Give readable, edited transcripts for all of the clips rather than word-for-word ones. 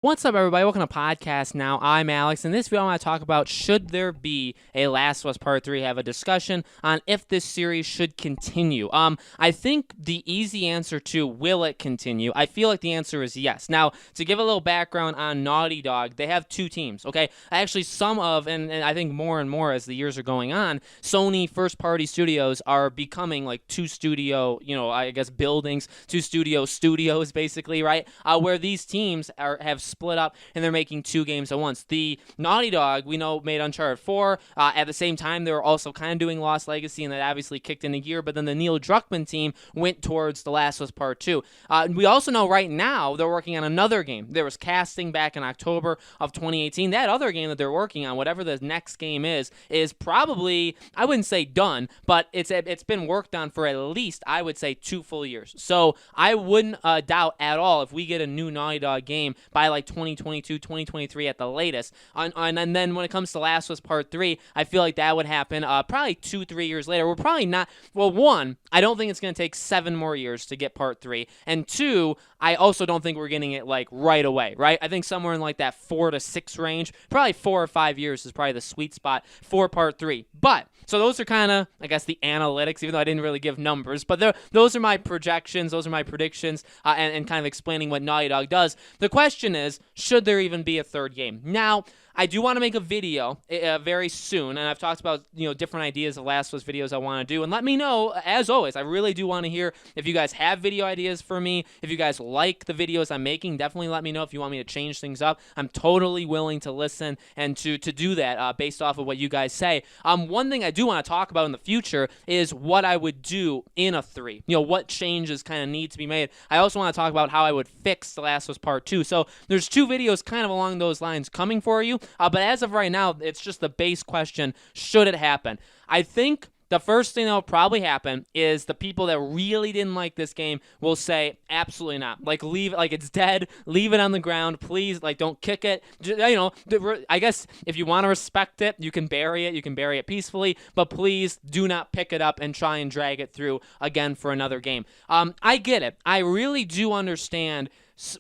What's up, everybody? Welcome to Podcast Now. I'm Alex. In this video, I want to talk about should there be a Last of Us Part 3, have a discussion on if this series should continue. I think the easy answer to will it continue, I feel like the answer is yes. Now, to give a little background on Naughty Dog, they have two teams, okay? Actually, and I think more and more as the years are going on, Sony first-party studios are becoming like two studio, I guess buildings, two studios, basically, right? Where these teams have split up and they're making two games at once. The Naughty Dog, we know, made Uncharted 4. At the same time, they were also kind of doing Lost Legacy, and that obviously kicked in a gear, but then the Neil Druckmann team went towards The Last of Us Part 2. We also know right now they're working on another game. There was casting back in October of 2018. That other game that they're working on, whatever the next game is probably, I wouldn't say done, but it's been worked on for at least, I would say, 2 full years. So I wouldn't doubt at all if we get a new Naughty Dog game by like 2022, 2023 at the latest. And then when it comes to Last of Us Part 3, I feel like that would happen probably 2-3 years later. We're probably not, well, one, I don't think it's going to take 7 more years to get Part 3. And 2, I also don't think we're getting it like right away, right? I think somewhere in like that 4 to 6 range, probably 4 or 5 years is probably the sweet spot for Part 3. But, so those are kind of, I guess, the analytics, even though I didn't really give numbers. But those are my projections, those are my predictions, and kind of explaining what Naughty Dog does. The question is, should there even be a third game? Now, I do want to make a video very soon, and I've talked about different ideas of Last of Us videos I want to do, and let me know, as always, I really do want to hear if you guys have video ideas for me, if you guys like the videos I'm making, definitely let me know if you want me to change things up. I'm totally willing to listen and to do that based off of what you guys say. One thing I do want to talk about in the future is what I would do in a 3. What changes kind of need to be made. I also want to talk about how I would fix The Last of Us Part 2. So there's 2 videos kind of along those lines coming for you. But as of right now, it's just the base question, should it happen? I think the first thing that will probably happen is the people that really didn't like this game will say, absolutely not. Like, leave it, like it's dead, leave it on the ground, please, like, don't kick it. I guess if you want to respect it, you can bury it peacefully, but please do not pick it up and try and drag it through again for another game. I get it. I really do understand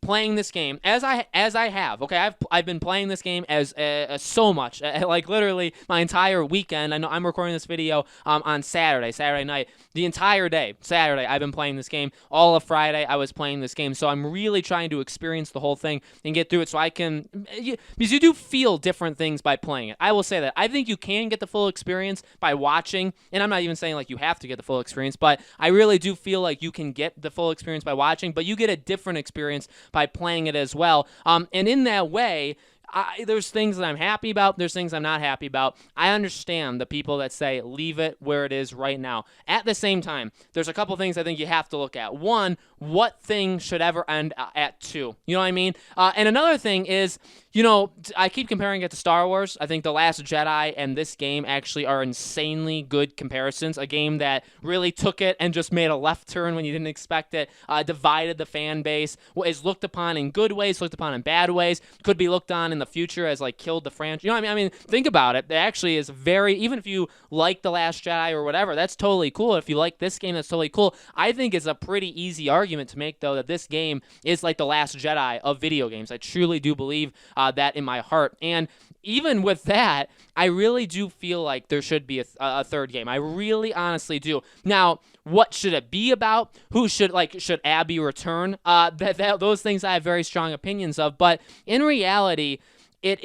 playing this game as I have. Okay, I've been playing this game as so much, like literally my entire weekend. I know I'm recording this video on Saturday night. The entire day, Saturday, I've been playing this game. All of Friday, I was playing this game. So I'm really trying to experience the whole thing and get through it so I can, because you do feel different things by playing it. I will say that. I think you can get the full experience by watching, and I'm not even saying like you have to get the full experience, but I really do feel like you can get the full experience by watching, but you get a different experience by playing it as well. And in that way, there's things that I'm happy about. There's things I'm not happy about. I understand the people that say leave it where it is right now. At the same time, there's a couple things I think you have to look at. One, what thing should ever end at 2? You know what I mean? And another thing is, I keep comparing it to Star Wars. I think The Last Jedi and this game actually are insanely good comparisons. A game that really took it and just made a left turn when you didn't expect it, divided the fan base, is looked upon in good ways, looked upon in bad ways, could be looked on in the future as like killed the franchise. You know what I mean? Think about it. It actually is even if you like The Last Jedi or whatever, that's totally cool. If you like this game, that's totally cool. I think it's a pretty easy argument to make, though, that this game is like The Last Jedi of video games. I truly do believe that in my heart. And even with that, I really do feel like there should be a third game. I really honestly do. Now, what should it be about? Should Abby return? Those things I have very strong opinions of. But in reality, it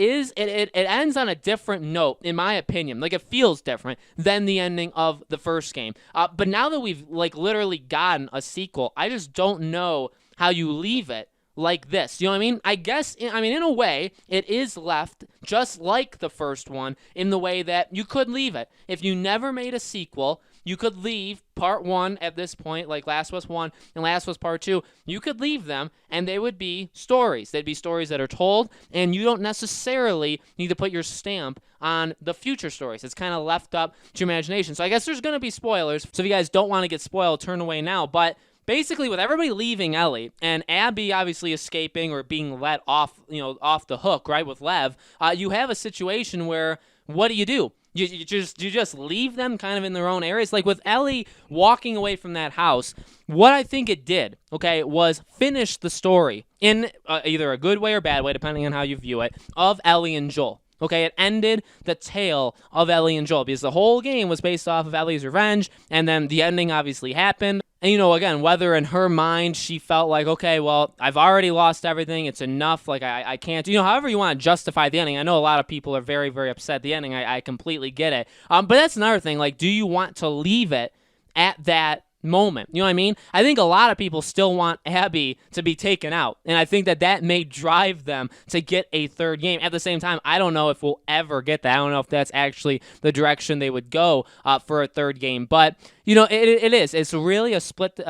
ends on a different note, in my opinion. Like, it feels different than the ending of the first game. But now that we've like literally gotten a sequel, I just don't know how you leave it like this. You know what I mean? I guess, in a way, it is left just like the first one in the way that you could leave it. If you never made a sequel, you could leave Part 1 at this point, like Last of Us 1 and Last of Us Part 2. You could leave them, and they would be stories. They'd be stories that are told, and you don't necessarily need to put your stamp on the future stories. It's kind of left up to imagination. So I guess there's going to be spoilers. So if you guys don't want to get spoiled, turn away now. But basically, with everybody leaving Ellie and Abby obviously escaping or being let off the hook, right, with Lev, you have a situation where what do? You just leave them kind of in their own areas. Like with Ellie walking away from that house, what I think it did, okay, was finish the story in either a good way or bad way, depending on how you view it, of Ellie and Joel. Okay, it ended the tale of Ellie and Joel because the whole game was based off of Ellie's revenge, and then the ending obviously happened. And, again, whether in her mind she felt like, okay, well, I've already lost everything. It's enough. Like, I can't, however you want to justify the ending. I know a lot of people are very, very upset at the ending. I completely get it. But that's another thing. Like, do you want to leave it at that moment? You know what I mean? I think a lot of people still want Abby to be taken out, and I think that may drive them to get a third game. At the same time, I don't know if we'll ever get that. I don't know if that's actually the direction they would go for a third game, but it is. It's really a split.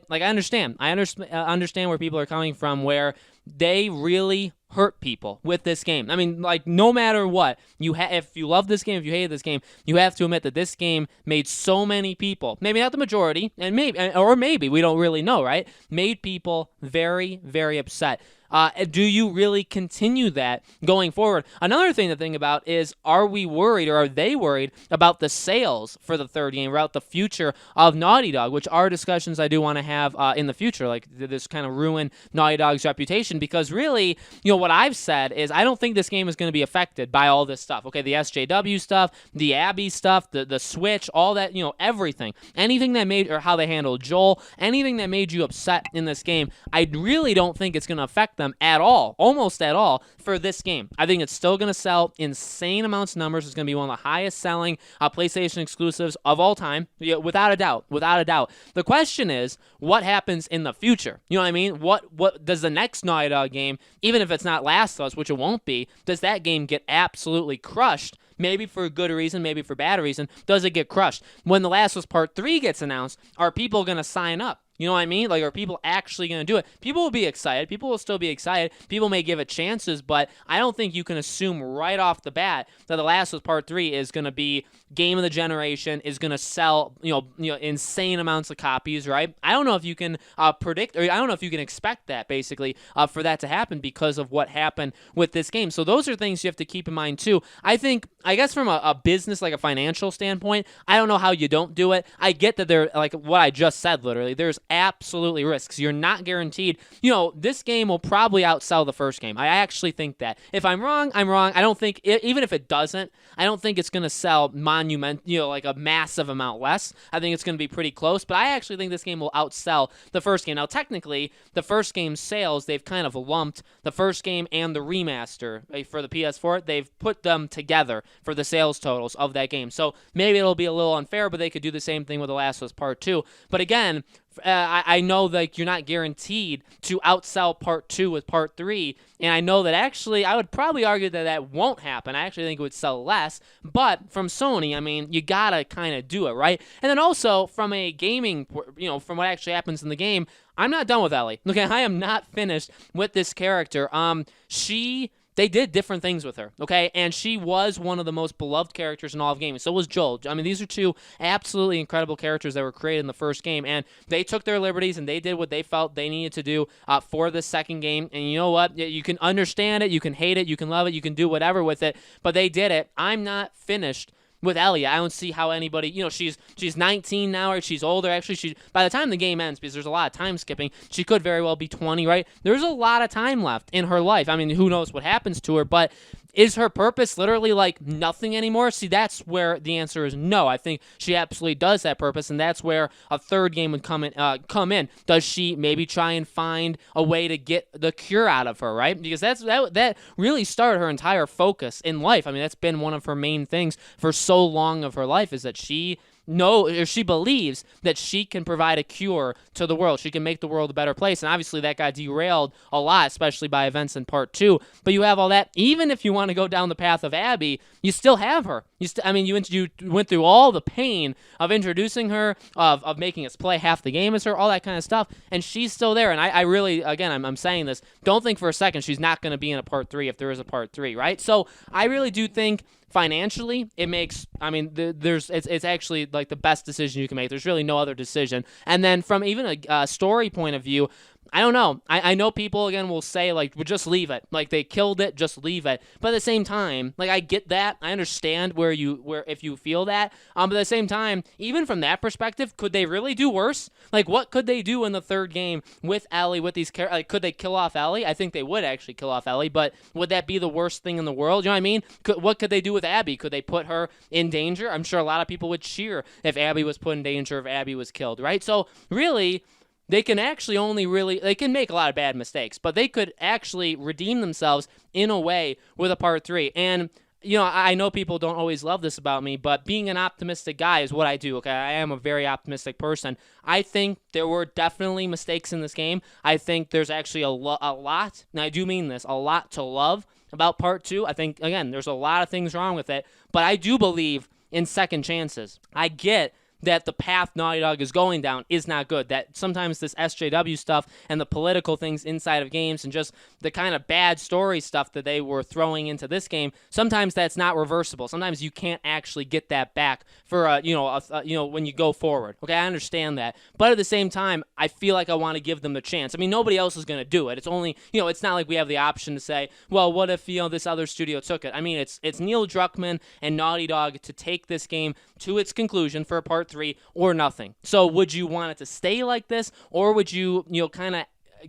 Like I understand where people are coming from, where they really hurt people with this game. I mean, like, no matter what, if you love this game, if you hate this game, you have to admit that this game made so many people, maybe not the majority, and maybe, we don't really know, right? Made people very, very upset. Do you really continue that going forward? Another thing to think about is, are we worried, or are they worried about the sales for the third game, about the future of Naughty Dog, which are discussions I do want to have in the future. Like, did this kind of ruin Naughty Dog's reputation? Because really, what I've said is I don't think this game is going to be affected by all this stuff. Okay, the SJW stuff, the Abby stuff, the Switch, all that, everything. Anything that made, or how they handled Joel, anything that made you upset in this game, I really don't think it's going to affect them at all, almost at all, for this game. I think it's still going to sell insane amounts of numbers. It's going to be one of the highest selling PlayStation exclusives of all time, without a doubt, without a doubt. The question is, what happens in the future? You know what I mean? What does the next Naughty Dog game, even if it's not Last of Us, which it won't be, does that game get absolutely crushed? Maybe for a good reason, maybe for bad reason. Does it get crushed? When The Last of Us Part 3 gets announced, are people going to sign up? You know what I mean? Like, are people actually going to do it? People will be excited. People will still be excited. People may give it chances, but I don't think you can assume right off the bat that The Last of Us Part 3 is going to be game of the generation, is going to sell, insane amounts of copies, right? I don't know if you can predict, or I don't know if you can expect that, basically, for that to happen because of what happened with this game. So those are things you have to keep in mind, too. I guess from a business, like a financial standpoint, I don't know how you don't do it. I get that there, like what I just said, literally, there's absolutely risks. You're not guaranteed. This game will probably outsell the first game. I actually think that. If I'm wrong, I'm wrong. I don't think, even if it doesn't, I don't think it's going to sell like a massive amount less. I think it's going to be pretty close, but I actually think this game will outsell the first game. Now, technically, the first game's sales, they've kind of lumped the first game and the remaster for the PS4. They've put them together for the sales totals of that game. So maybe it'll be a little unfair, but they could do the same thing with The Last of Us Part 2. But again, I know that you're not guaranteed to outsell Part 2 with Part 3, and I know that actually I would probably argue that won't happen. I actually think it would sell less, but from Sony, I mean, you gotta kind of do it, right? And then also, from a gaming, from what actually happens in the game, I'm not done with Ellie. Okay, I am not finished with this character. They did different things with her, okay? And she was one of the most beloved characters in all of gaming. So was Joel. I mean, these are two absolutely incredible characters that were created in the first game, and they took their liberties, and they did what they felt they needed to do for the second game. And you know what? You can understand it, you can hate it, you can love it, you can do whatever with it, but they did it. I'm not finished with Ellie. I don't see how anybody, she's 19 now, or she's older. Actually, by the time the game ends, because there's a lot of time skipping, she could very well be 20, right? There's a lot of time left in her life. I mean, who knows what happens to her, but is her purpose literally like nothing anymore? See, that's where the answer is no. I think she absolutely does have purpose, and that's where a third game would come in. Does she maybe try and find a way to get the cure out of her, right? Because that really started her entire focus in life. I mean, that's been one of her main things for so long of her life, is that she believes that she can provide a cure to the world. She can make the world a better place. And obviously that got derailed a lot, especially by events in Part 2. But you have all that. Even if you want to go down the path of Abby, you still have her. You went through all the pain of introducing her, of making us play half the game as her, all that kind of stuff. And she's still there. And I really, again, I'm saying this, don't think for a second she's not going to be in a Part 3 if there is a Part 3, right? So I really do think financially, it makes, it's actually like the best decision you can make. There's really no other decision. And then from even a story point of view, I don't know. I know people, again, will say, like, well, just leave it. Like, they killed it, just leave it. But at the same time, like, I get that. I understand where if you feel that. But at the same time, even from that perspective, could they really do worse? Like, what could they do in the third game with Ellie, with these characters? Like, could they kill off Ellie? I think they would actually kill off Ellie, but would that be the worst thing in the world? You know what I mean? What could they do with Abby? Could they put her in danger? I'm sure a lot of people would cheer if Abby was put in danger, if Abby was killed, right? So, really, they can actually they can make a lot of bad mistakes, but they could actually redeem themselves in a way with a part 3. And, you know, I know people don't always love this about me, but being an optimistic guy is what I do, okay? I am a very optimistic person. I think there were definitely mistakes in this game. I think there's actually a lot, and I do mean this, a lot to love about part 2. I think, again, there's a lot of things wrong with it, but I do believe in second chances. I get that the path Naughty Dog is going down is not good, that sometimes this SJW stuff and the political things inside of games and just the kind of bad story stuff that they were throwing into this game, sometimes that's not reversible. Sometimes you can't actually get that back for when you go forward. Okay, I understand that. But at the same time, I feel like I want to give them the chance. I mean, nobody else is going to do it. It's only, it's not like we have the option to say, well, what if, this other studio took it? I mean, it's Neil Druckmann and Naughty Dog to take this game to its conclusion for part 3 or nothing. So would you want it to stay like this, or would you, kind of,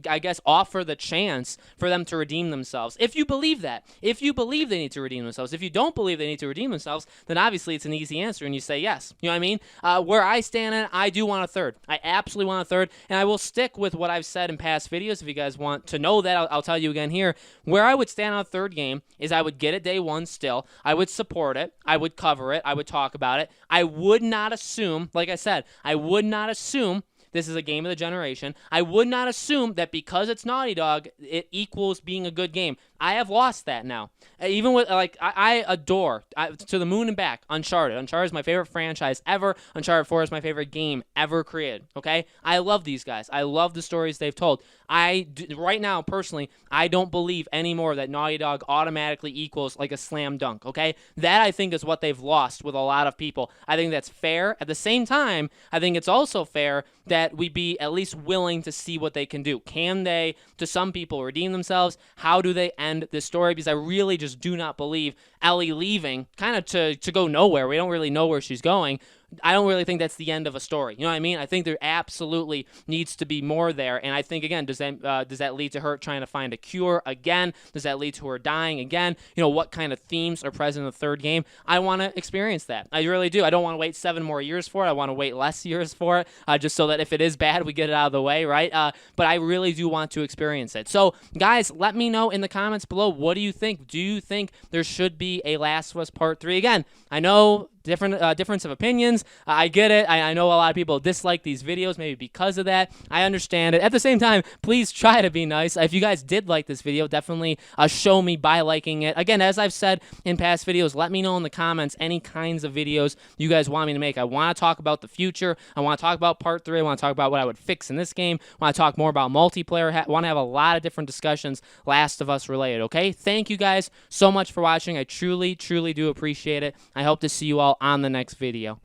I guess, offer the chance for them to redeem themselves? If you believe that, if you believe they need to redeem themselves, if you don't believe they need to redeem themselves, then obviously it's an easy answer and you say yes. You know what I mean? Where I stand at, I do want a third. I absolutely want a third, and I will stick with what I've said in past videos. If you guys want to know that, I'll tell you again here. Where I would stand on a third game is I would get it day one still. I would support it. I would cover it. I would talk about it. I would not assume, like I said, I would not assume this is a game of the generation. I would not assume that because it's Naughty Dog, it equals being a good game. I have lost that now. Even with, I adore, to the moon and back, Uncharted. Uncharted is my favorite franchise ever. Uncharted 4 is my favorite game ever created, okay? I love these guys. I love the stories they've told. Right now, personally, I don't believe anymore that Naughty Dog automatically equals like a slam dunk, okay? That, I think, is what they've lost with a lot of people. I think that's fair. At the same time, I think it's also fair that we be at least willing to see what they can do. Can they, to some people, redeem themselves? How do they end this story? Because I really just do not believe Ellie leaving kind of to go nowhere. We don't really know where she's going. I don't really think that's the end of a story. You know what I mean? I think there absolutely needs to be more there. And I think, again, does that lead to her trying to find a cure again? Does that lead to her dying again? What kind of themes are present in the third game? I want to experience that. I really do. I don't want to wait 7 more years for it. I want to wait less years for it, just so that if it is bad, we get it out of the way, right? But I really do want to experience it. So, guys, let me know in the comments below. What do you think? Do you think there should be a Last of Us Part 3? Again, I know difference of opinions. I get it. I know a lot of people dislike these videos maybe because of that. I understand it. At the same time, please try to be nice. If you guys did like this video, definitely show me by liking it. Again, as I've said in past videos, let me know in the comments any kinds of videos you guys want me to make. I want to talk about the future. I want to talk about part 3. I want to talk about what I would fix in this game. I want to talk more about multiplayer. I want to have a lot of different discussions Last of Us related, okay? Thank you guys so much for watching. I truly, truly do appreciate it. I hope to see you all on the next video.